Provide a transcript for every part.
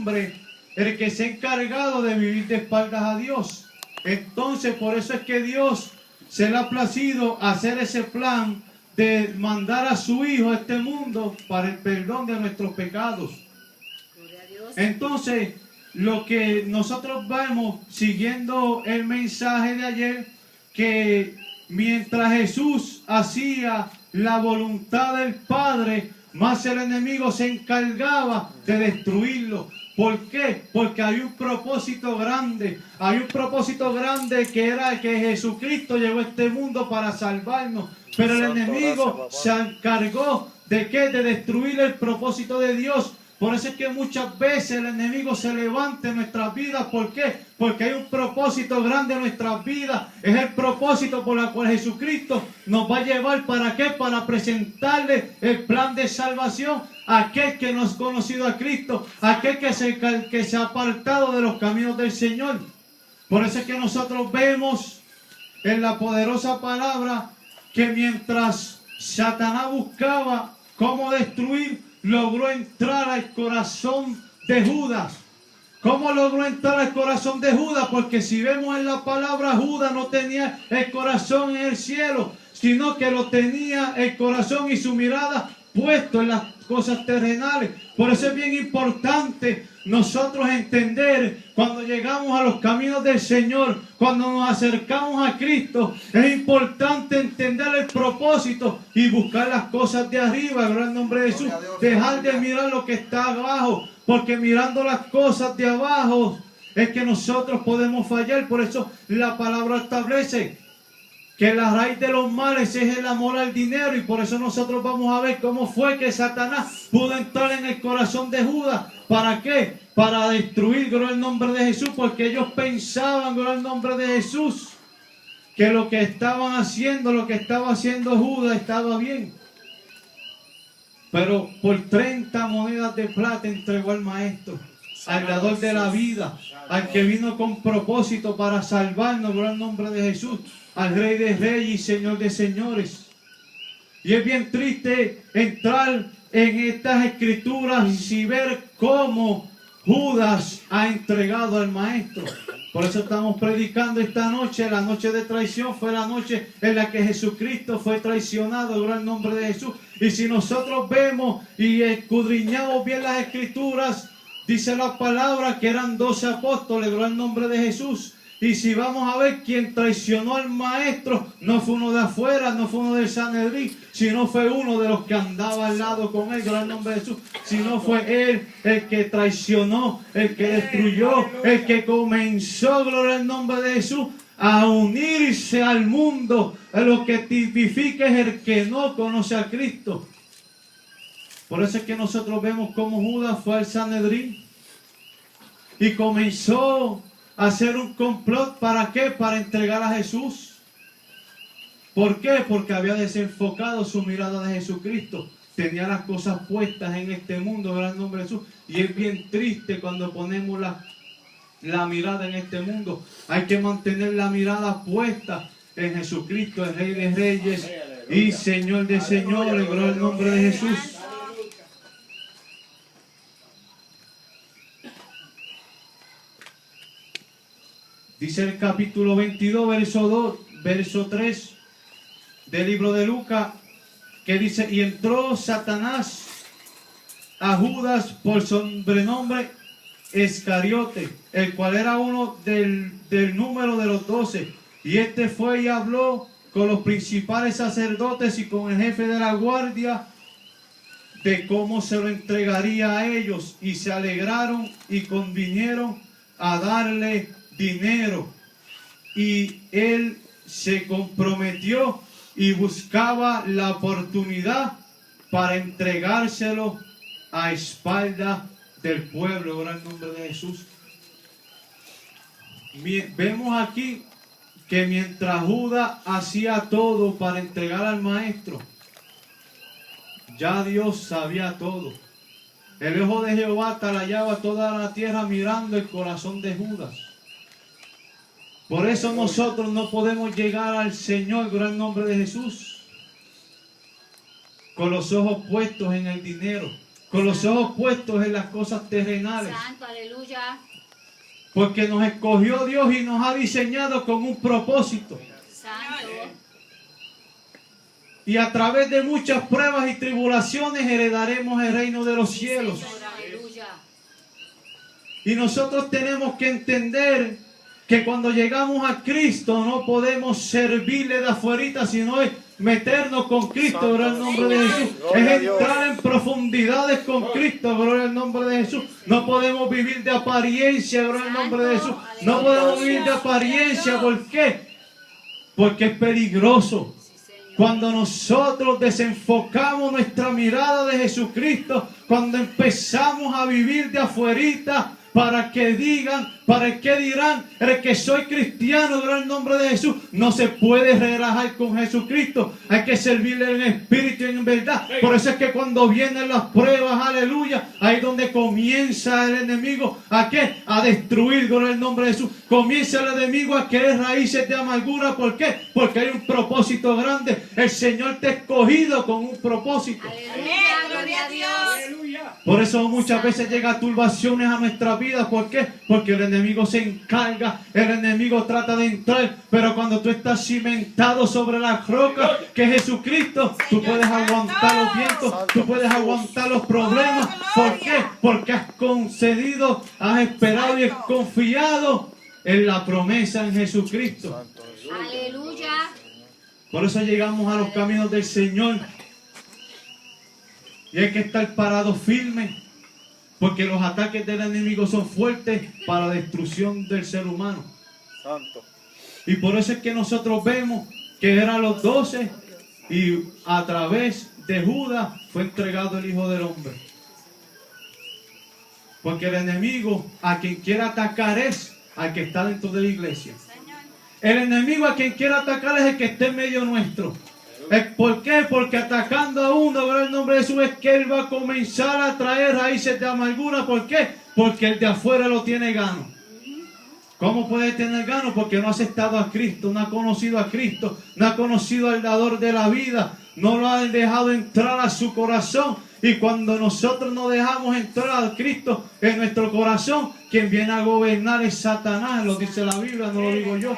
hombre el que se ha encargado de vivir de espaldas a Dios. Entonces, por eso es que Dios se le ha placido hacer ese plan de mandar a su Hijo a este mundo para el perdón de nuestros pecados. Entonces, lo que nosotros vemos siguiendo el mensaje de ayer, que mientras Jesús hacía la voluntad del Padre, más el enemigo se encargaba de destruirlo. ¿Por qué? Porque hay un propósito grande. Hay un propósito grande que era que Jesucristo llegó a este mundo para salvarnos. Pero el enemigo se encargó de ¿qué? De destruir el propósito de Dios. Por eso es que muchas veces el enemigo se levanta en nuestras vidas. ¿Por qué? Porque hay un propósito grande en nuestras vidas. Es el propósito por el cual Jesucristo nos va a llevar. ¿Para qué? Para presentarle el plan de salvación a aquel que no ha conocido a Cristo. A aquel que se ha apartado de los caminos del Señor. Por eso es que nosotros vemos en la poderosa palabra que mientras Satanás buscaba cómo destruir, logró entrar al corazón de Judas. ¿Cómo logró entrar al corazón de Judas? Porque si vemos en la palabra, Judas no tenía el corazón en el cielo, sino que lo tenía el corazón y su mirada puesto en las cosas terrenales. Por eso es bien importante nosotros entender cuando llegamos a los caminos del Señor, cuando nos acercamos a Cristo, es importante entender el propósito y buscar las cosas de arriba, en el nombre de Jesús. Dejar de mirar lo que está abajo, porque mirando las cosas de abajo es que nosotros podemos fallar. Por eso la palabra establece que la raíz de los males es el amor al dinero, y por eso nosotros vamos a ver cómo fue que Satanás pudo entrar en el corazón de Judas. ¿Para qué? Para destruir, gloria al nombre de Jesús, porque ellos pensaban, gloria al nombre de Jesús, que lo que estaban haciendo, lo que estaba haciendo Judas estaba bien. Pero por 30 monedas de plata entregó al maestro, al dador de la vida, al que vino con propósito para salvarnos, gloria al nombre de Jesús, al Rey de Reyes y Señor de Señores. Y es bien triste entrar en estas escrituras y ver cómo Judas ha entregado al maestro. Por eso estamos predicando esta noche. La noche de traición fue la noche en la que Jesucristo fue traicionado, gloria al nombre de Jesús. Y si nosotros vemos y escudriñamos bien las escrituras, dice la palabra que eran 12 apóstoles, gloria al nombre de Jesús. Y si vamos a ver, quien traicionó al maestro no fue uno de afuera, no fue uno del Sanedrín, sino fue uno de los que andaba al lado con él, gloria al nombre de Jesús. Sino fue él el que traicionó, el que destruyó, el que comenzó, gloria al nombre de Jesús, a unirse al mundo. Lo que tipifica es el que no conoce a Cristo. Por eso es que nosotros vemos cómo Judas fue al Sanedrín y comenzó a hacer un complot. ¿Para qué? Para entregar a Jesús. ¿Por qué? Porque había desenfocado su mirada de Jesucristo. Tenía las cosas puestas en este mundo, en el nombre de Jesús. Y es bien triste cuando ponemos la mirada en este mundo. Hay que mantener la mirada puesta en Jesucristo, el Rey de Reyes y Señor de Señores. Gloria al nombre de Jesús. Dice el capítulo 22, verso 3 del libro de Lucas, que dice: y entró Satanás a Judas por sobrenombre Iscariote, el cual era uno del número de los 12. Y este fue y habló con los principales sacerdotes y con el jefe de la guardia de cómo se lo entregaría a ellos. Y se alegraron y convinieron a darle dinero. Y él se comprometió y buscaba la oportunidad para entregárselo a espaldas del pueblo. Ahora en nombre de Jesús. Vemos aquí que mientras Judas hacía todo para entregar al maestro, ya Dios sabía todo. El ojo de Jehová atalaya toda la tierra mirando el corazón de Judas. Por eso nosotros no podemos llegar al Señor, gloria al nombre de Jesús, con los ojos puestos en el dinero, con los ojos puestos en las cosas terrenales. Santo, aleluya. Porque nos escogió Dios y nos ha diseñado con un propósito. Santo. Y a través de muchas pruebas y tribulaciones heredaremos el reino de los cielos. Señor, aleluya. Y nosotros tenemos que entender que cuando llegamos a Cristo no podemos servirle de afuerita, sino es meternos con Cristo, gloria al nombre de Jesús. Es entrar en profundidades con Cristo, gloria al nombre de Jesús. No podemos vivir de apariencia, gloria al nombre de Jesús. No podemos vivir de apariencia, ¿por qué? Porque es peligroso. Cuando nosotros desenfocamos nuestra mirada de Jesucristo, cuando empezamos a vivir de afuerita, para que digan, para que dirán, el que soy cristiano, gloria al nombre de Jesús, no se puede relajar con Jesucristo. Hay que servirle en espíritu y en verdad. Por eso es que cuando vienen las pruebas, aleluya, ahí es donde comienza el enemigo, ¿a qué? A destruir, gloria al nombre de Jesús. Comienza el enemigo a querer raíces de amargura. ¿Por qué? Porque hay un propósito grande. El Señor te ha escogido con un propósito. Aleluya, gloria a Dios. Por eso muchas veces llegan turbaciones a nuestra vida. ¿Por qué? Porque el enemigo se encarga, el enemigo trata de entrar. Pero cuando tú estás cimentado sobre la roca que es Jesucristo, tú puedes aguantar los vientos, tú puedes aguantar los problemas. ¿Por qué? Porque has concedido, has esperado y has confiado en la promesa en Jesucristo. Aleluya. Por eso llegamos a los caminos del Señor. Y hay que estar parado firme, porque los ataques del enemigo son fuertes para la destrucción del ser humano. Santo. Y por eso es que nosotros vemos que eran los 12 y a través de Judas fue entregado el Hijo del Hombre. Porque el enemigo a quien quiera atacar es al que está dentro de la iglesia. El enemigo a quien quiera atacar es el que esté en medio nuestro. ¿Por qué? Porque atacando a uno, gloria al nombre de Jesús, es que él va a comenzar a traer raíces de amargura. ¿Por qué? Porque el de afuera lo tiene gano. ¿Cómo puede tener gano? Porque no ha aceptado a Cristo, no ha conocido a Cristo, no ha conocido al dador de la vida, no lo han dejado entrar a su corazón. Y cuando nosotros no dejamos entrar a Cristo en nuestro corazón, quien viene a gobernar es Satanás, lo dice la Biblia, no lo digo yo.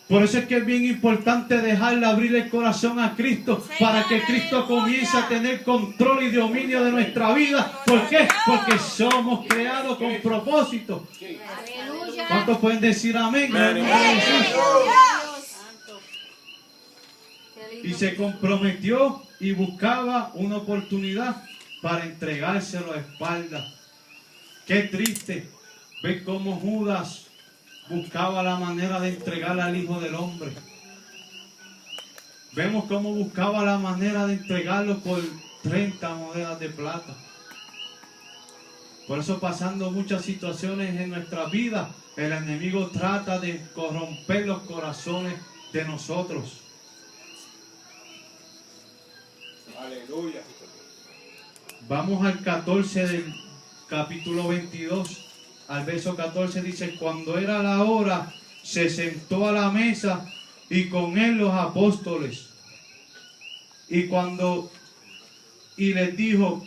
Por eso es que es bien importante dejarle abrir el corazón a Cristo, para que Cristo comience a tener control y dominio de nuestra vida. ¿Por qué? Porque somos creados con propósito. Aleluya. ¿Cuántos pueden decir amén? Y se comprometió y buscaba una oportunidad para entregárselo a espaldas. Qué triste ver cómo Judas buscaba la manera de entregar al Hijo del Hombre. Vemos cómo buscaba la manera de entregarlo por 30 monedas de plata. Por eso, pasando muchas situaciones en nuestra vida, el enemigo trata de corromper los corazones de nosotros. Aleluya. Vamos al 14 del capítulo 22. Al verso 14 dice: cuando era la hora, se sentó a la mesa y con él los apóstoles. Y les dijo: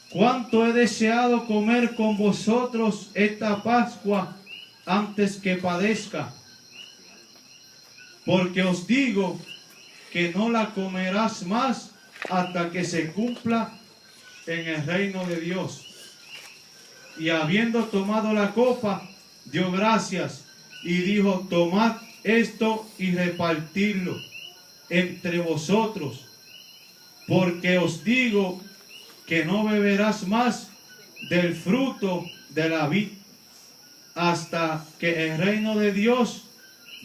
cuánto he deseado comer con vosotros esta Pascua antes que padezca. Porque os digo que no la comerás más hasta que se cumpla en el reino de Dios. Y habiendo tomado la copa, dio gracias y dijo: tomad esto y repartidlo entre vosotros, porque os digo que no beberás más del fruto de la vid hasta que el reino de Dios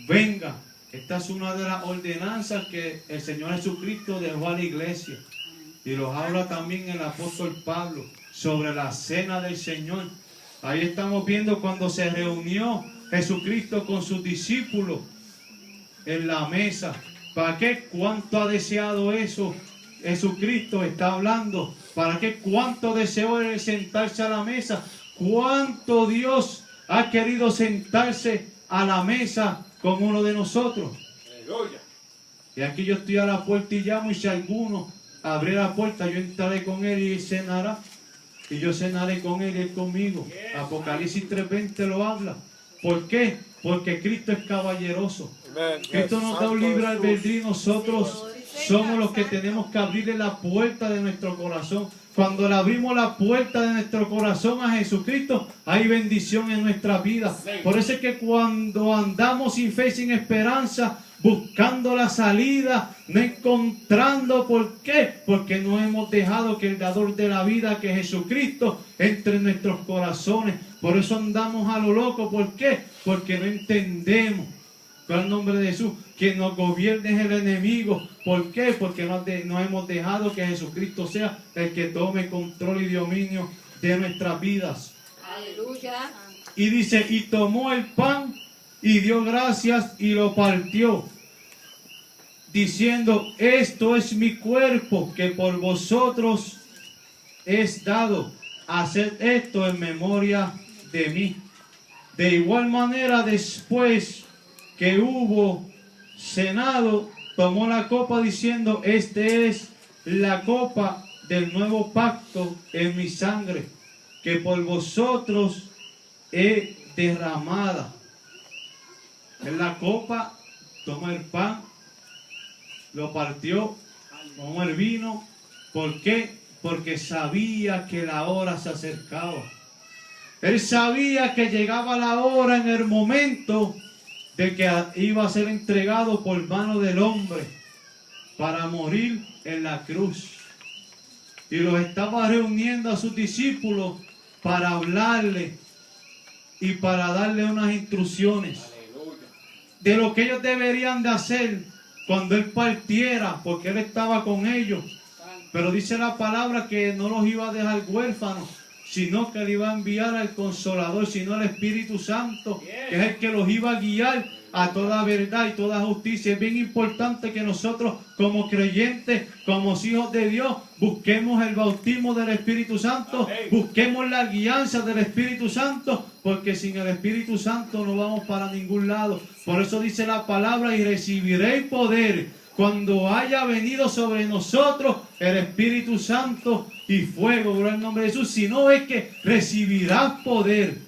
venga. Esta es una de las ordenanzas que el Señor Jesucristo dejó a la iglesia, y los habla también el apóstol Pablo sobre la cena del Señor. Ahí estamos viendo cuando se reunió Jesucristo con sus discípulos en la mesa. ¿Para qué? ¿Cuánto ha deseado eso? Jesucristo está hablando. ¿Para qué? ¿Cuánto deseó él sentarse a la mesa? ¿Cuánto Dios ha querido sentarse a la mesa con uno de nosotros? Aleluya. Y aquí yo estoy a la puerta y llamo, y si alguno abre la puerta, yo entraré con él y cenará y yo cenaré con él y él conmigo. Apocalipsis 3:20 lo habla. ¿Por qué? Porque Cristo es caballeroso. Amen. Cristo nos da un libre albedrío y nosotros somos los que tenemos que abrirle la puerta de nuestro corazón. Cuando le abrimos la puerta de nuestro corazón a Jesucristo, hay bendición en nuestra vida. Por eso es que cuando andamos sin fe, sin esperanza, buscando la salida, no encontrando, ¿por qué? Porque no hemos dejado que el dador de la vida, que Jesucristo, entre en nuestros corazones. Por eso andamos a lo loco. ¿Por qué? Porque no entendemos, con el nombre de Jesús, que nos gobierne es el enemigo. ¿Por qué? Porque no hemos dejado que Jesucristo sea el que tome control y dominio de nuestras vidas. Aleluya. Y dice, y tomó el pan y dio gracias y lo partió, diciendo, esto es mi cuerpo que por vosotros es dado. Haced esto en memoria de mí. De igual manera, después que hubo cenado, tomó la copa diciendo, este es la copa del nuevo pacto en mi sangre, que por vosotros he derramada. En la copa tomó el pan, lo partió, tomó el vino. ¿Por qué? Porque sabía que la hora se acercaba. Él sabía que llegaba la hora, en el momento de que iba a ser entregado por mano del hombre para morir en la cruz. Y los estaba reuniendo a sus discípulos para hablarle y para darle unas instrucciones de lo que ellos deberían de hacer cuando él partiera, porque él estaba con ellos. Pero dice la palabra que no los iba a dejar huérfanos, sino que le iba a enviar al Consolador, sino al Espíritu Santo, que es el que los iba a guiar a toda verdad y toda justicia. Es bien importante que nosotros, como creyentes, como hijos de Dios, busquemos el bautismo del Espíritu Santo, busquemos la guianza del Espíritu Santo, porque sin el Espíritu Santo no vamos para ningún lado. Por eso dice la palabra, y recibiréis poder cuando haya venido sobre nosotros el Espíritu Santo y fuego. Gloria al nombre de Jesús. Si no, es que recibirás poder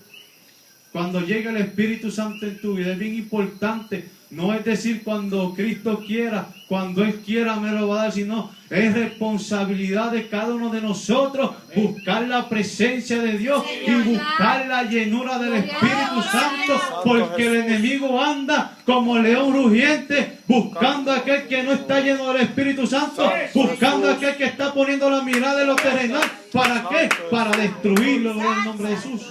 cuando llegue el Espíritu Santo en tu vida. Es bien importante. No es decir cuando Cristo quiera, cuando Él quiera me lo va a dar, sino es responsabilidad de cada uno de nosotros buscar la presencia de Dios y buscar la llenura del Espíritu Santo, porque el enemigo anda como león rugiente buscando a aquel que no está lleno del Espíritu Santo, buscando a aquel que está poniendo la mirada en lo terrenal. ¿Para qué? Para destruirlo en el nombre de Jesús.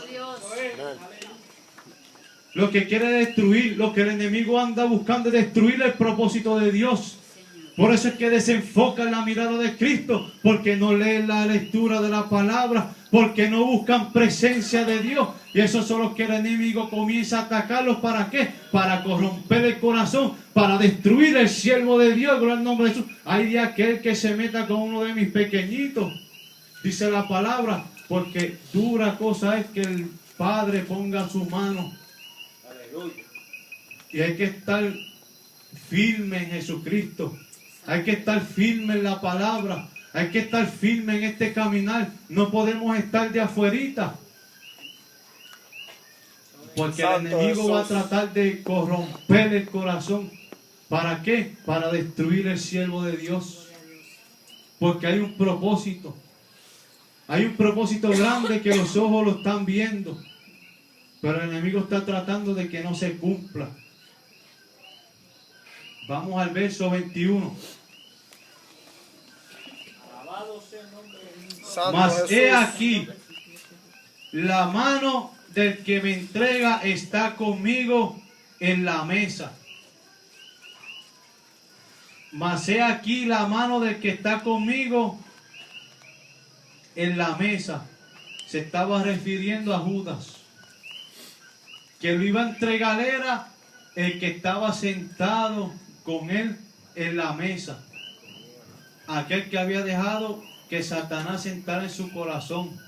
Lo que quiere destruir, lo que el enemigo anda buscando es destruir el propósito de Dios. Por eso es que desenfocan la mirada de Cristo, porque no leen la lectura de la palabra, porque no buscan presencia de Dios. Y esos son los que el enemigo comienza a atacarlos. ¿Para qué? Para corromper el corazón, para destruir el siervo de Dios. Gloria al nombre de Jesús. Hay de aquel que se meta con uno de mis pequeñitos, dice la palabra, porque dura cosa es que el Padre ponga su mano. Y hay que estar firme en Jesucristo. Hay que estar firme en la palabra. Hay que estar firme en este caminar. No podemos estar de afuerita, porque el enemigo va a tratar de corromper el corazón. ¿Para qué? Para destruir el siervo de Dios. Porque hay un propósito. Hay un propósito grande que los ojos lo están viendo, pero el enemigo está tratando de que no se cumpla. Vamos al verso 21. Mas he aquí, la mano del que me entrega está conmigo en la mesa. Mas he aquí, la mano del que está conmigo en la mesa. Se estaba refiriendo a Judas, que lo iba a entregar era el que estaba sentado con él en la mesa, aquel que había dejado que Satanás sentara en su corazón,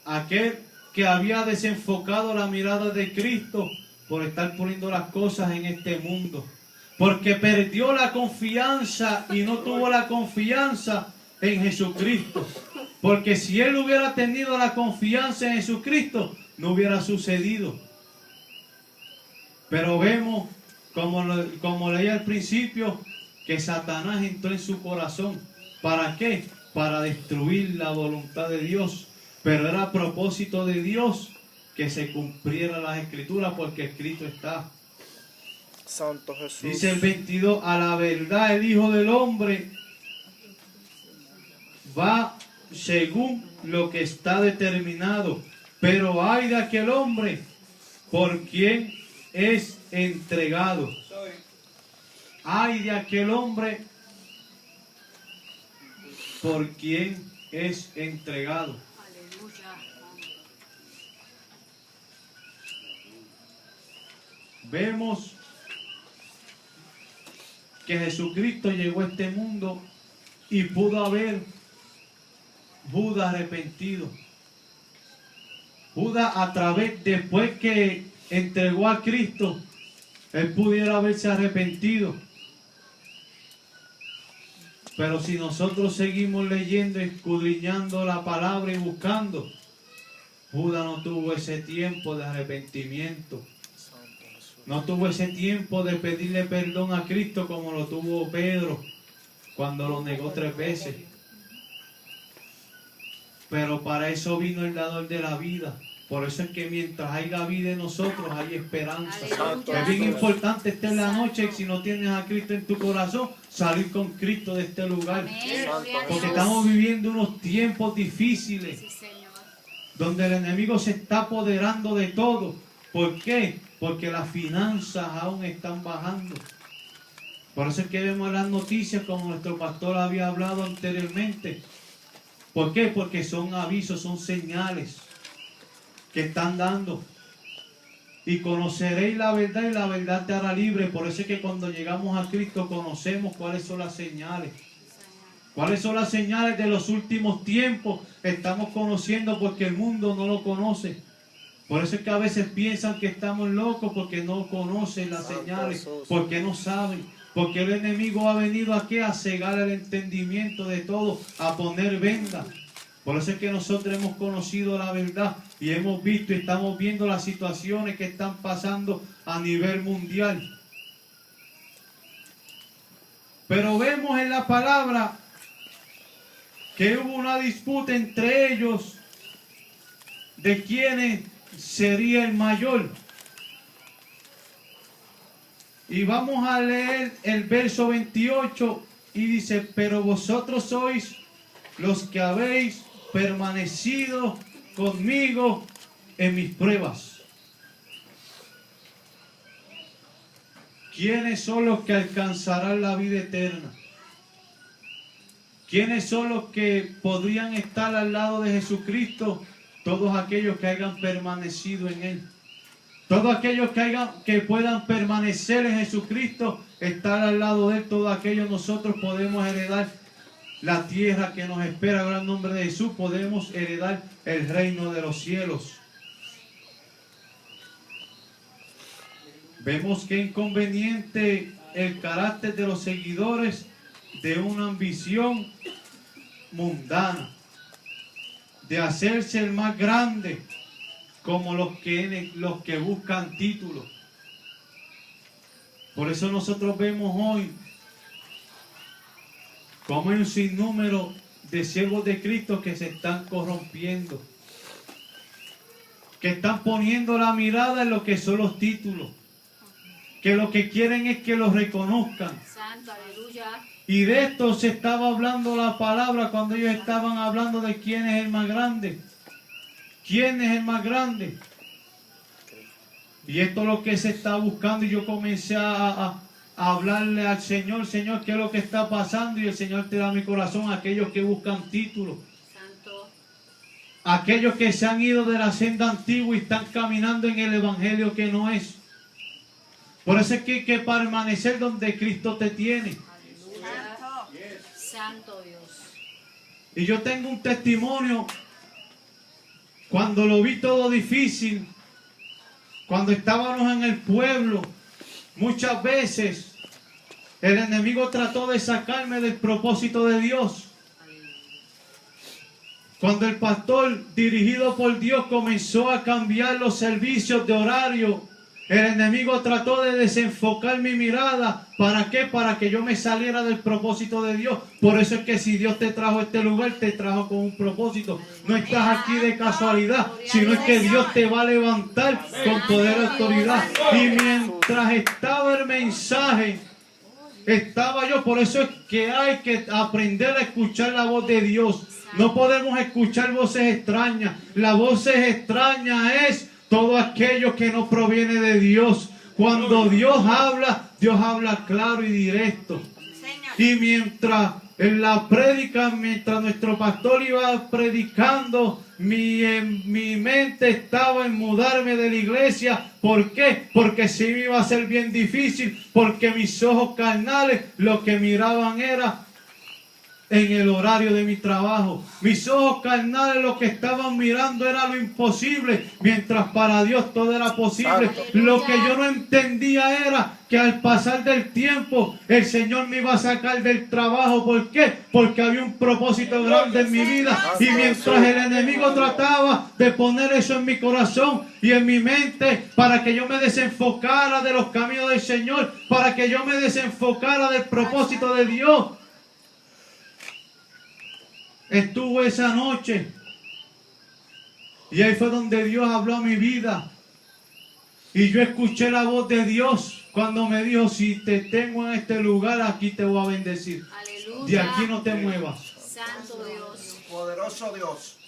aquel que había desenfocado la mirada de Cristo por estar poniendo las cosas en este mundo, porque perdió la confianza y no tuvo la confianza en Jesucristo. Porque si él hubiera tenido la confianza en Jesucristo, no hubiera sucedido. Pero vemos, como leí al principio, que Satanás entró en su corazón. ¿Para qué? Para destruir la voluntad de Dios. Pero era a propósito de Dios que se cumpliera las escrituras, porque escrito está. Santo Jesús. Dice el 22, a la verdad el Hijo del Hombre va según lo que está determinado. Pero hay de aquel hombre por quien es entregado. Ay de aquel hombre por quien es entregado. Aleluya. Vemos que Jesucristo llegó a este mundo y pudo haber Judas arrepentido. Judas, a través, después que entregó a Cristo, él pudiera haberse arrepentido. Pero si nosotros seguimos leyendo, escudriñando la palabra y buscando, Judas no tuvo ese tiempo de arrepentimiento. No tuvo ese tiempo de pedirle perdón a Cristo como lo tuvo Pedro cuando lo negó 3 veces. Pero para eso vino el dador de la vida. Por eso es que mientras haya vida en nosotros hay esperanza. Aleluya. Es bien importante estar en la noche, si no tienes a Cristo en tu corazón, salir con Cristo de este lugar. Amén. Gloria a Porque Dios. estamos viviendo unos tiempos difíciles, Sí, Señor. donde el enemigo se está apoderando de todo. ¿Por qué? Porque las finanzas aún están bajando. Por eso es que vemos las noticias como nuestro pastor había hablado anteriormente. ¿Por qué? Porque son avisos, son señales que están dando. Y conoceréis la verdad y la verdad te hará libre. Por eso es que cuando llegamos a Cristo conocemos cuáles son las señales. ¿Cuáles son las señales de los últimos tiempos? Estamos conociendo porque el mundo no lo conoce. Por eso es que a veces piensan que estamos locos porque no conocen las señales, porque no saben. Porque el enemigo ha venido aquí a cegar el entendimiento de todo, a poner vendas. Por eso es que nosotros hemos conocido la verdad y hemos visto y estamos viendo las situaciones que están pasando a nivel mundial. Pero vemos en la palabra que hubo una disputa entre ellos de quién sería el mayor. Y vamos a leer el verso 28 y dice, pero vosotros sois los que habéis permanecido conmigo en mis pruebas. ¿Quiénes son los que alcanzarán la vida eterna? ¿Quiénes son los que podrían estar al lado de Jesucristo? Todos aquellos que hayan permanecido en Él. Todos aquellos que puedan permanecer en Jesucristo, estar al lado de Él, todos aquellos nosotros podemos heredar la tierra que nos espera. En el nombre de Jesús podemos heredar el reino de los cielos. Vemos que inconveniente el carácter de los seguidores de una ambición mundana, de hacerse el más grande, como los que buscan títulos. Por eso nosotros vemos hoy como hay un sinnúmero de siervos de Cristo que se están corrompiendo, que están poniendo la mirada en lo que son los títulos, que lo que quieren es que los reconozcan. Santo, aleluya. Y de esto se estaba hablando la palabra cuando ellos estaban hablando de quién es el más grande. ¿Quién es el más grande? Y esto es lo que se está buscando. Y yo comencé a hablarle al Señor, Señor, ¿qué es lo que está pasando? Y el Señor te da mi corazón a aquellos que buscan títulos. Santo. Aquellos que se han ido de la senda antigua y están caminando en el evangelio que no es. Por eso es que hay que permanecer donde Cristo te tiene. Aleluya. Santo Dios. Y yo tengo un testimonio. Cuando lo vi todo difícil, cuando estábamos en el pueblo, muchas veces el enemigo trató de sacarme del propósito de Dios. Cuando el pastor, dirigido por Dios, comenzó a cambiar los servicios de horario, el enemigo trató de desenfocar mi mirada. ¿Para qué? Para que yo me saliera del propósito de Dios. Por eso es que si Dios te trajo a este lugar, te trajo con un propósito. No estás aquí de casualidad, sino es que Dios te va a levantar con poder y autoridad. Y mientras estaba el mensaje, estaba yo. Por eso es que hay que aprender a escuchar la voz de Dios. No podemos escuchar voces extrañas. Las voces extrañas es todo aquello que no proviene de Dios. Cuando Dios habla claro y directo. Y mientras en la prédica, mientras nuestro pastor iba predicando, mi mente estaba en mudarme de la iglesia. ¿Por qué? Porque sí me iba a ser bien difícil, porque mis ojos carnales lo que miraban era en el horario de mi trabajo. Mis ojos carnales lo que estaban mirando era lo imposible, mientras para Dios todo era posible. Lo que yo no entendía era que al pasar del tiempo el Señor me iba a sacar del trabajo. ¿Por qué? Porque había un propósito grande en mi vida, y mientras el enemigo trataba de poner eso en mi corazón y en mi mente para que yo me desenfocara de los caminos del Señor, para que yo me desenfocara del propósito de Dios, estuvo esa noche, y ahí fue donde Dios habló a mi vida, y yo escuché la voz de Dios cuando me dijo: si te tengo en este lugar, aquí te voy a bendecir. Aleluya. De aquí no te muevas. Santo Dios. Poderoso Dios.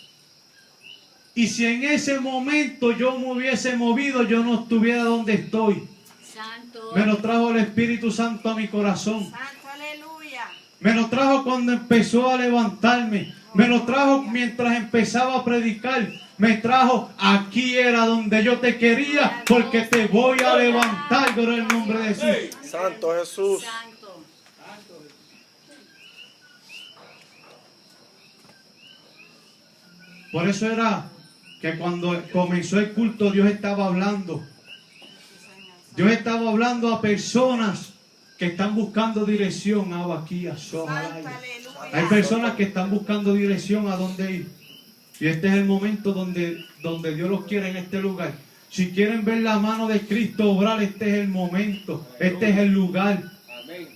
Y si en ese momento yo me hubiese movido, yo no estuviera donde estoy. Santo. Me lo trajo el Espíritu Santo a mi corazón. Santo, aleluya. Me lo trajo cuando empezó a levantarme. Me lo trajo mientras empezaba a predicar. Me trajo: aquí era donde yo te quería, porque te voy a levantar por el nombre de Jesús. Santo Jesús. Santo. Por eso era que cuando comenzó el culto, Dios estaba hablando. Dios estaba hablando a personas que están buscando dirección. Aquí, a Somalaya. Santo, aleluya. Hay personas que están buscando dirección a dónde ir. Y este es el momento donde Dios los quiere en este lugar. Si quieren ver la mano de Cristo obrar, este es el momento. Este es el lugar. Amén.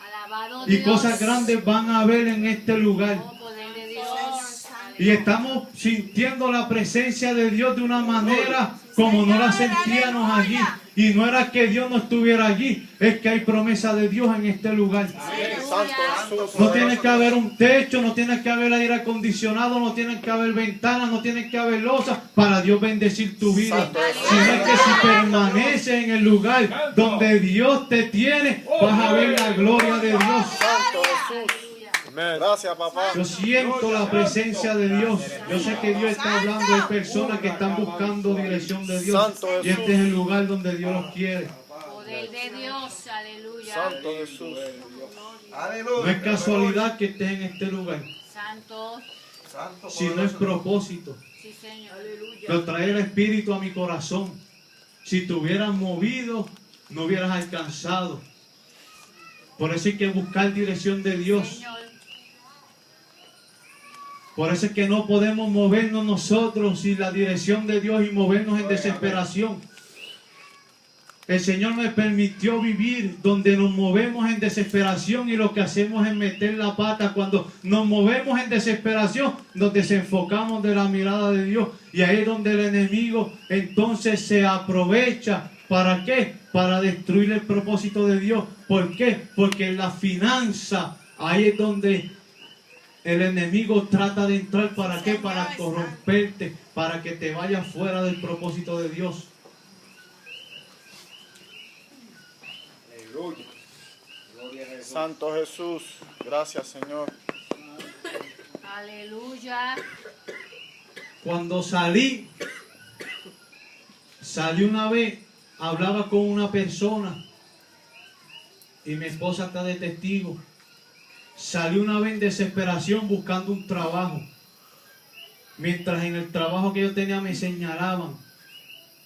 Alabado Y Dios. cosas grandes van a ver en este lugar. Oh, poder de Dios. Y estamos sintiendo la presencia de Dios de una manera como no la sentíamos allí. Y no era que Dios no estuviera allí, es que hay promesa de Dios en este lugar. Santo Jesús. No tiene que haber un techo, no tiene que haber aire acondicionado, no tiene que haber ventanas, no tiene que haber losas para Dios bendecir tu vida. Santo Jesús. Sino es que si permaneces en el lugar donde Dios te tiene, vas a ver la gloria de Dios. Santo Jesús. Gracias, papá. Yo siento la presencia de Dios. Yo sé que Dios está hablando. Hay personas que están buscando dirección de Dios. Santo Y este es el lugar donde Dios los quiere. Poder de Dios. Aleluya. Santo Jesús. No es casualidad que estés en este lugar, Santo. sino es propósito. Sí, Señor. Lo trae el Espíritu a mi corazón. Si te hubieras movido, no hubieras alcanzado. Por eso hay que buscar dirección de Dios. Señor. Por eso es que no podemos movernos nosotros sin la dirección de Dios y movernos en desesperación. El Señor me permitió vivir donde nos movemos en desesperación, y lo que hacemos es meter la pata. Cuando nos movemos en desesperación, nos desenfocamos de la mirada de Dios, y ahí es donde el enemigo entonces se aprovecha. ¿Para qué? Para destruir el propósito de Dios. ¿Por qué? Porque en la finanza, ahí es donde el enemigo trata de entrar. ¿Para qué? Para corromperte, para que te vayas fuera del propósito de Dios. Aleluya. Gloria a Jesús. Santo Jesús. Gracias, Señor. Aleluya. Cuando salí una vez, hablaba con una persona, y mi esposa está de testigo. Salí una vez en desesperación buscando un trabajo. Mientras en el trabajo que yo tenía me señalaban,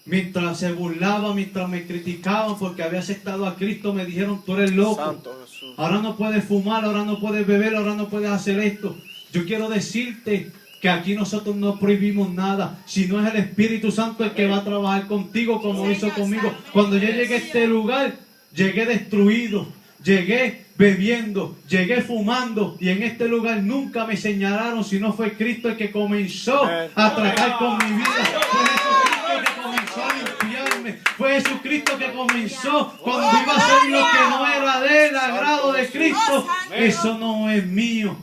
mientras se burlaban, mientras me criticaban porque había aceptado a Cristo, me dijeron: tú eres loco. Santo Jesús. Ahora no puedes fumar, ahora no puedes beber, ahora no puedes hacer esto. Yo quiero decirte que aquí nosotros no prohibimos nada, sino es el Espíritu Santo el que va a trabajar contigo como hizo conmigo. Cuando yo llegué a este lugar, llegué destruido, llegué bebiendo, llegué fumando, y en este lugar nunca me señalaron, sino fue Cristo el que comenzó a tratar con mi vida. Fue Jesucristo que comenzó a limpiarme. Fue Jesucristo que comenzó cuando iba a hacer lo que no era del agrado de Cristo. Eso no es mío.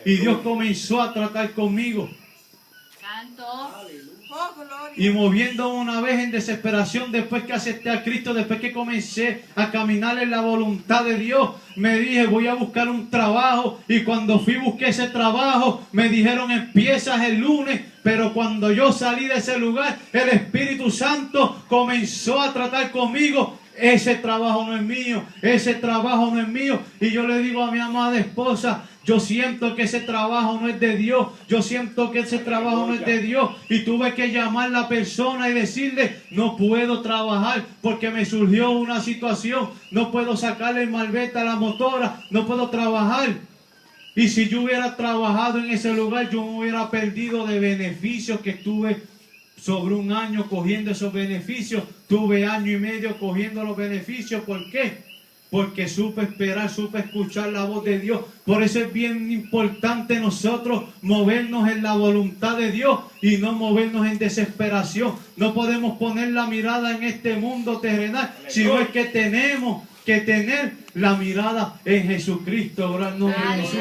Y Dios comenzó a tratar conmigo. Santo. Y moviendo una vez en desesperación, después que acepté a Cristo, después que comencé a caminar en la voluntad de Dios, me dije, voy a buscar un trabajo. Y cuando fui busqué ese trabajo, me dijeron, empiezas el lunes. Pero cuando yo salí de ese lugar, el Espíritu Santo comenzó a tratar conmigo. Ese trabajo no es mío, ese trabajo no es mío. Y yo le digo a mi amada esposa, yo siento que ese trabajo no es de Dios, yo siento que ese trabajo no es de Dios. Y tuve que llamar a la persona y decirle, no puedo trabajar porque me surgió una situación, no puedo sacarle el malvete a la motora, no puedo trabajar. Y si yo hubiera trabajado en ese lugar, yo me hubiera perdido de beneficios que tuve sobre un año cogiendo esos beneficios. Tuve año y medio cogiendo los beneficios. ¿Por qué? Porque supe esperar, supe escuchar la voz de Dios. Por eso es bien importante nosotros movernos en la voluntad de Dios y no movernos en desesperación. No podemos poner la mirada en este mundo terrenal, sino es que tenemos que tener la mirada en Jesucristo. Ahora el nombre de Jesús.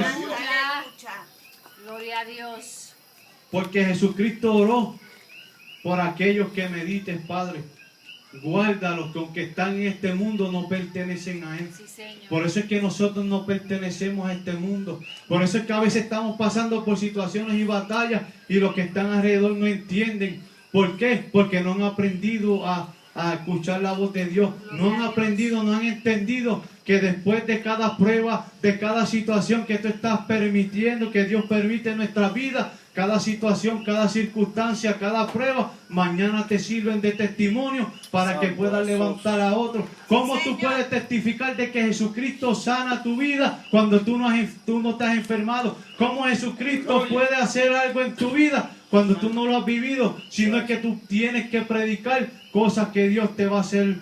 Gloria a Dios. Porque Jesucristo oró por aquellos que mediten, Padre. Guárdalos, que aunque están en este mundo no pertenecen a Él. Sí, Señor. Por eso es que nosotros no pertenecemos a este mundo. Por eso es que a veces estamos pasando por situaciones y batallas y los que están alrededor no entienden. ¿Por qué? Porque no han aprendido a escuchar la voz de Dios. No han aprendido, no han entendido que después de cada prueba, de cada situación que tú estás permitiendo, que Dios permite en nuestra vida, cada situación, cada circunstancia, cada prueba, mañana te sirven de testimonio para que puedas levantar a otros. ¿Cómo tú puedes testificar de que Jesucristo sana tu vida cuando tú no estás enfermado? ¿Cómo Jesucristo puede hacer algo en tu vida cuando tú no lo has vivido? Sino es que tú tienes que predicar cosas que Dios te va a hacer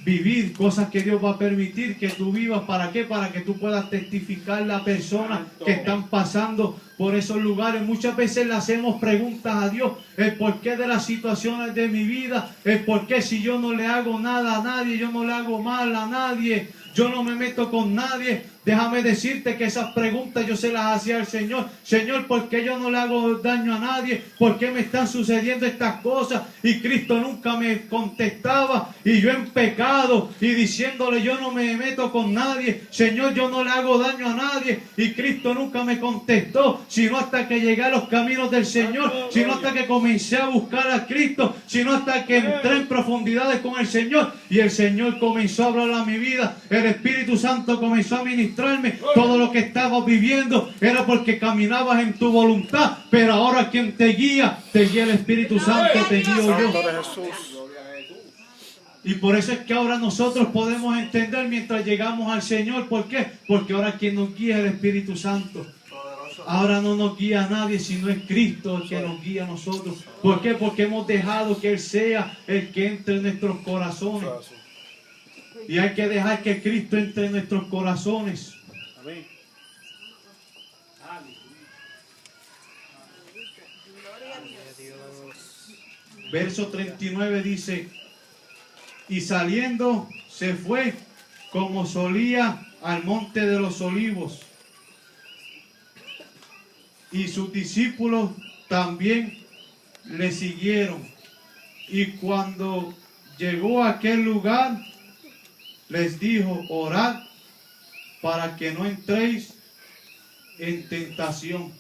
vivir, cosas que Dios va a permitir que tú vivas. ¿Para qué? Para que tú puedas testificar a las personas que están pasando por esos lugares. Muchas veces le hacemos preguntas a Dios, el porqué de las situaciones de mi vida, el porqué si yo no le hago nada a nadie, yo no le hago mal a nadie, yo no me meto con nadie. Déjame decirte que esas preguntas yo se las hacía al Señor. Señor, ¿por qué yo no le hago daño a nadie? ¿Por qué me están sucediendo estas cosas? Y Cristo nunca me contestaba. Y yo en pecado y diciéndole, yo no me meto con nadie. Señor, yo no le hago daño a nadie. Y Cristo nunca me contestó, sino hasta que llegué a los caminos del Señor, sino hasta que comencé a buscar a Cristo, sino hasta que entré en profundidades con el Señor. Y el Señor comenzó a hablar a mi vida. El Espíritu Santo comenzó a ministrarme. Todo lo que estabas viviendo era porque caminabas en tu voluntad, pero ahora quien te guía el Espíritu Santo, te guío yo. Y por eso es que ahora nosotros podemos entender mientras llegamos al Señor. ¿Por qué? Porque ahora quien nos guía es el Espíritu Santo. Ahora no nos guía a nadie, sino es Cristo el que nos guía a nosotros. ¿Por qué? Porque hemos dejado que Él sea el que entre en nuestros corazones. Y hay que dejar que Cristo entre en nuestros corazones. Amén. Verso 39 dice, y saliendo se fue como solía al monte de los olivos. Y sus discípulos también le siguieron. Y cuando llegó a aquel lugar, les dijo, orad para que no entréis en tentación.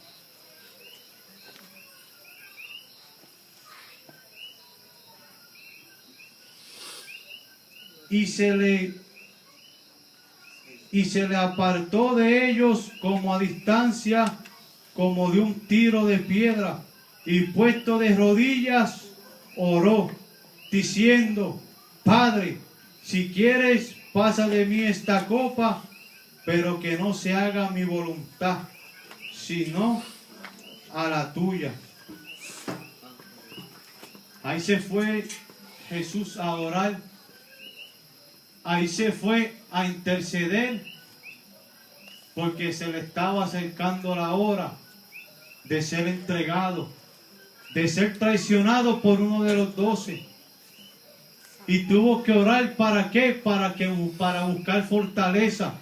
Y se le apartó de ellos como a distancia, como de un tiro de piedra, y puesto de rodillas, oró, diciendo, Padre, si quieres, pasa de mí esta copa, pero que no se haga mi voluntad, sino a la tuya. Ahí se fue Jesús a orar. Ahí se fue a interceder, porque se le estaba acercando la hora de ser entregado, de ser traicionado por uno de los 12. Y tuvo que orar, ¿para qué? Para buscar fortaleza.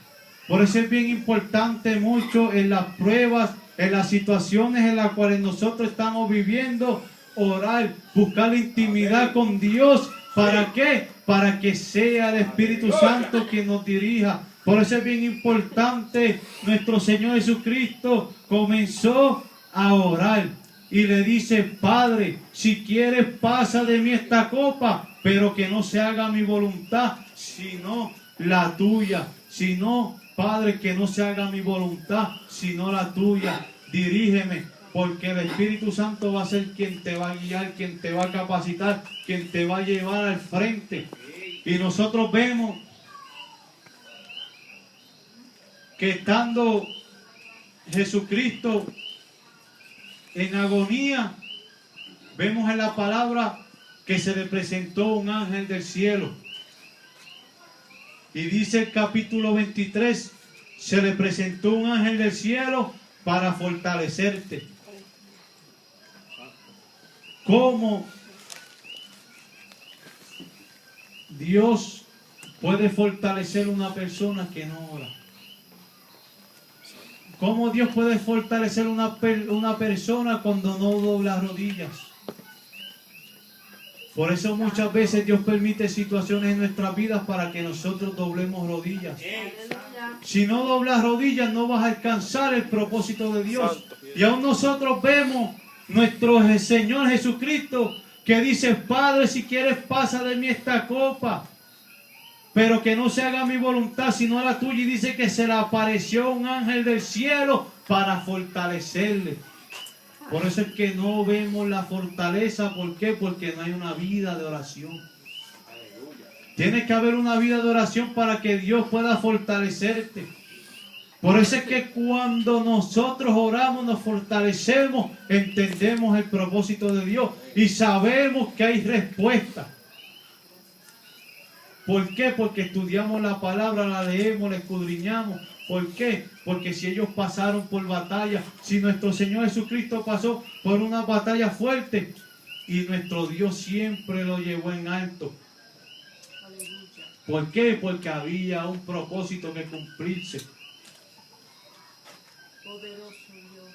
Por eso es bien importante mucho en las pruebas, en las situaciones en las cuales nosotros estamos viviendo, orar, buscar la intimidad con Dios. ¿Para qué? Para que sea el Espíritu Santo quien nos dirija. Por eso es bien importante, nuestro Señor Jesucristo comenzó a orar y le dice: Padre, si quieres pasa de mí esta copa, pero que no se haga mi voluntad, sino la tuya. Si no, Padre, que no se haga mi voluntad, sino la tuya. Dirígeme, porque el Espíritu Santo va a ser quien te va a guiar, quien te va a capacitar, quien te va a llevar al frente. Y nosotros vemos que estando Jesucristo en agonía, vemos en la palabra que se le presentó un ángel del cielo. Y dice el capítulo 23, se le presentó un ángel del cielo para fortalecerte. ¿Cómo Dios puede fortalecer a una persona que no ora? ¿Cómo Dios puede fortalecer una persona cuando no dobla rodillas? Por eso muchas veces Dios permite situaciones en nuestras vidas para que nosotros doblemos rodillas. Si no doblas rodillas no vas a alcanzar el propósito de Dios. Y aún nosotros vemos nuestro Señor Jesucristo que dice: Padre, si quieres pasa de mí esta copa, pero que no se haga mi voluntad sino la tuya. Y dice que se le apareció un ángel del cielo para fortalecerle. Por eso es que no vemos la fortaleza. ¿Por qué? Porque no hay una vida de oración. Tiene que haber una vida de oración para que Dios pueda fortalecerte. Por eso es que cuando nosotros oramos, nos fortalecemos, entendemos el propósito de Dios y sabemos que hay respuesta. ¿Por qué? Porque estudiamos la palabra, la leemos, la escudriñamos. ¿Por qué? Porque si ellos pasaron por batalla, si nuestro Señor Jesucristo pasó por una batalla fuerte, y nuestro Dios siempre lo llevó en alto. ¿Por qué? Porque había un propósito que cumplirse.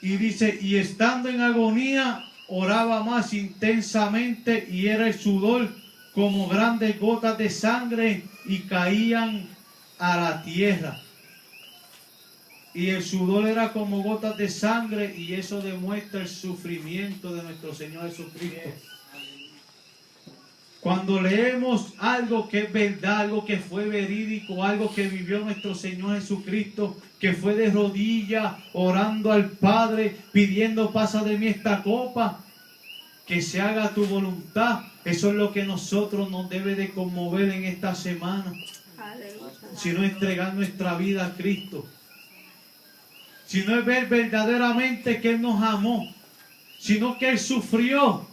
Y dice: y estando en agonía, oraba más intensamente, y era el sudor como grandes gotas de sangre y caían a la tierra. Y el sudor era como gotas de sangre, y eso demuestra el sufrimiento de nuestro Señor Jesucristo. Cuando leemos algo que es verdad, algo que fue verídico, algo que vivió nuestro Señor Jesucristo, que fue de rodillas, orando al Padre, pidiendo: pasa de mí esta copa, que se haga tu voluntad. Eso es lo que nosotros nos debe de conmover en esta semana. Sino entregar nuestra vida a Cristo. Sino es ver verdaderamente que Él nos amó, sino que Él sufrió.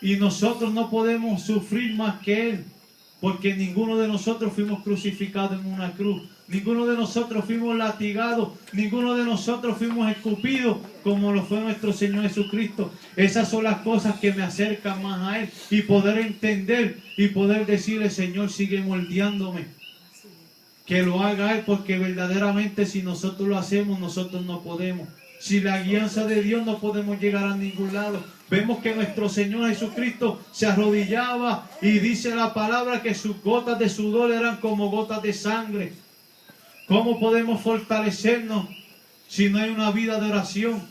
Y nosotros no podemos sufrir más que Él, porque ninguno de nosotros fuimos crucificados en una cruz. Ninguno de nosotros fuimos latigados. Ninguno de nosotros fuimos escupidos como lo fue nuestro Señor Jesucristo. Esas son las cosas que me acercan más a Él. Y poder entender y poder decirle: Señor, sigue moldeándome. Que lo haga Él, porque verdaderamente si nosotros lo hacemos, nosotros no podemos. Sin la guianza de Dios no podemos llegar a ningún lado. Vemos que nuestro Señor Jesucristo se arrodillaba y dice la palabra que sus gotas de sudor eran como gotas de sangre. ¿Cómo podemos fortalecernos si no hay una vida de oración?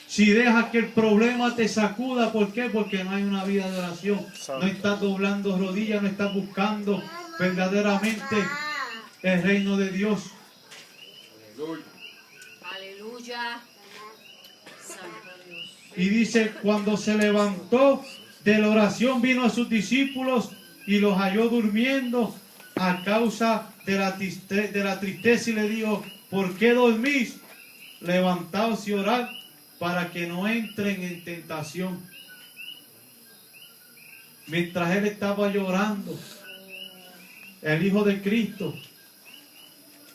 Si dejas que el problema te sacuda, ¿por qué? Porque no hay una vida de oración. No estás doblando rodillas, no estás buscando verdaderamente el reino de Dios. Aleluya. Santo Dios. Y dice: cuando se levantó de la oración, vino a sus discípulos y los halló durmiendo a causa de la tristeza, y le dijo: ¿por qué dormís? levantaos y orad para que no entren en tentación. Mientras él estaba llorando, el Hijo de Cristo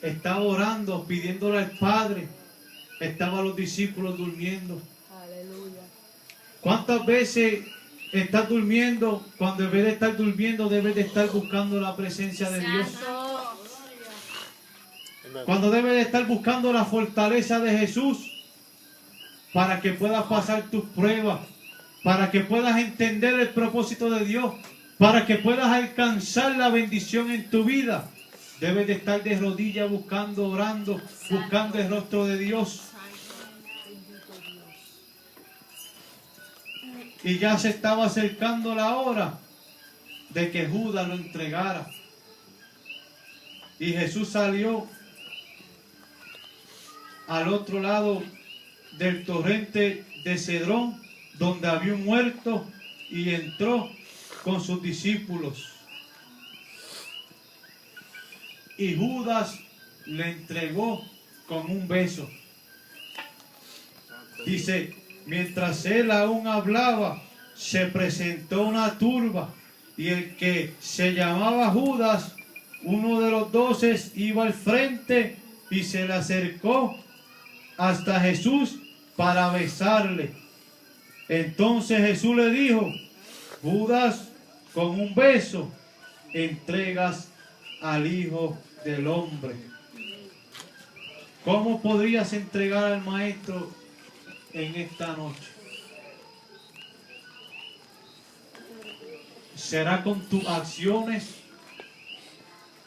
estaba orando, pidiéndole al Padre. Estaban los discípulos durmiendo. Aleluya. ¿Cuántas veces estás durmiendo? Cuando en vez de estar durmiendo, debes de estar buscando la presencia de Dios. Santo. Cuando debes de estar buscando la fortaleza de Jesús para que puedas pasar tus pruebas, para que puedas entender el propósito de Dios, para que puedas alcanzar la bendición en tu vida. Debes de estar de rodillas buscando, orando, buscando el rostro de Dios. Y ya se estaba acercando la hora de que Judas lo entregara. Y Jesús salió al otro lado del torrente de Cedrón, donde había un muerto, y entró con sus discípulos. Y Judas le entregó con un beso. Dice, mientras él aún hablaba, se presentó una turba, y el que se llamaba Judas, uno de los 12, iba al frente y se le acercó hasta Jesús para besarle. Entonces Jesús le dijo, Judas, con un beso entregas al Hijo del Hombre. ¿Cómo podrías entregar al Maestro en esta noche? ¿Será con tus acciones?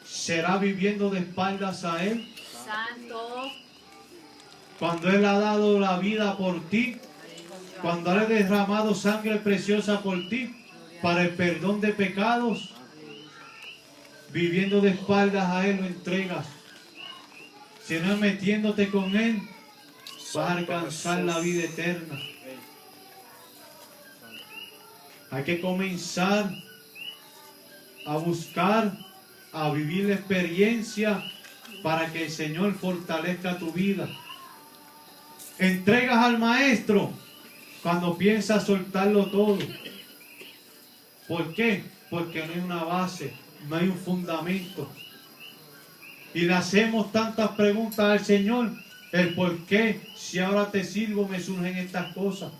¿Será viviendo de espaldas a Él? Santo. Cuando Él ha dado la vida por ti, cuando Él ha derramado sangre preciosa por ti, para el perdón de pecados, viviendo de espaldas a Él lo entregas. Si no es metiéndote con Él, vas a alcanzar la vida eterna. Hay que comenzar a buscar, a vivir la experiencia para que el Señor fortalezca tu vida. Entregas al Maestro cuando piensas soltarlo todo. ¿Por qué? Porque no hay una base, no hay un fundamento. Y le hacemos tantas preguntas al Señor. El por qué, si ahora te sirvo, me surgen estas cosas.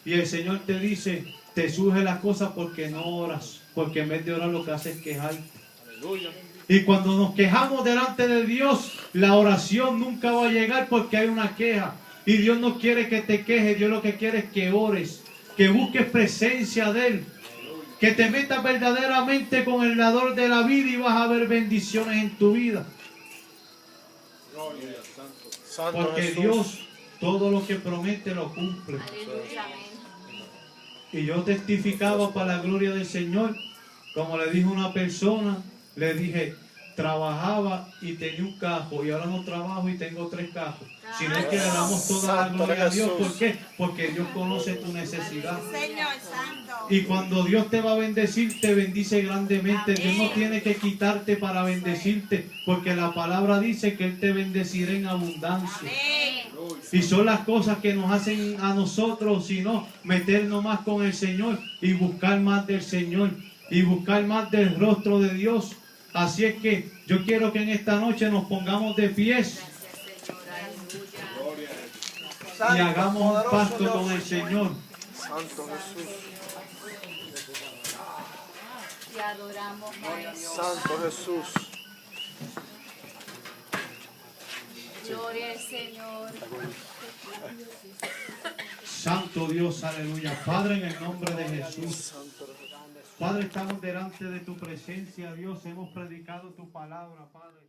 Y el Señor te dice, te surgen las cosas porque no oras. Porque en vez de orar lo que haces es quejarte. Aleluya. Y cuando nos quejamos delante de Dios, la oración nunca va a llegar porque hay una queja. Y Dios no quiere que te quejes, Dios lo que quiere es que ores, que busques presencia de Él, que te metas verdaderamente con el dador de la vida y vas a ver bendiciones en tu vida. Santo Porque Jesús. Dios todo lo que promete lo cumple. Aleluya. Y yo testificaba para la gloria del Señor, como le dijo una persona, le dije, trabajaba y tenía un cajo y ahora no trabajo y tengo 3 cajos. Si no es que le damos toda la gloria a Dios. ¿Por qué? Porque Dios conoce tu necesidad. Señor Santo. Y cuando Dios te va a bendecir, te bendice grandemente. Dios no tiene que quitarte para bendecirte, porque la palabra dice que Él te bendecirá en abundancia. Y son las cosas que nos hacen a nosotros, sino meternos más con el Señor y buscar más del Señor y buscar más del rostro de Dios. Así es que yo quiero que en esta noche nos pongamos de pies y hagamos un pacto con el Señor. Santo Jesús. Te adoramos, Maestro. Santo Jesús. Gloria al Señor. Santo Dios, aleluya. Padre, en el nombre de Jesús. Padre, estamos delante de tu presencia, Dios. Hemos predicado tu palabra, Padre.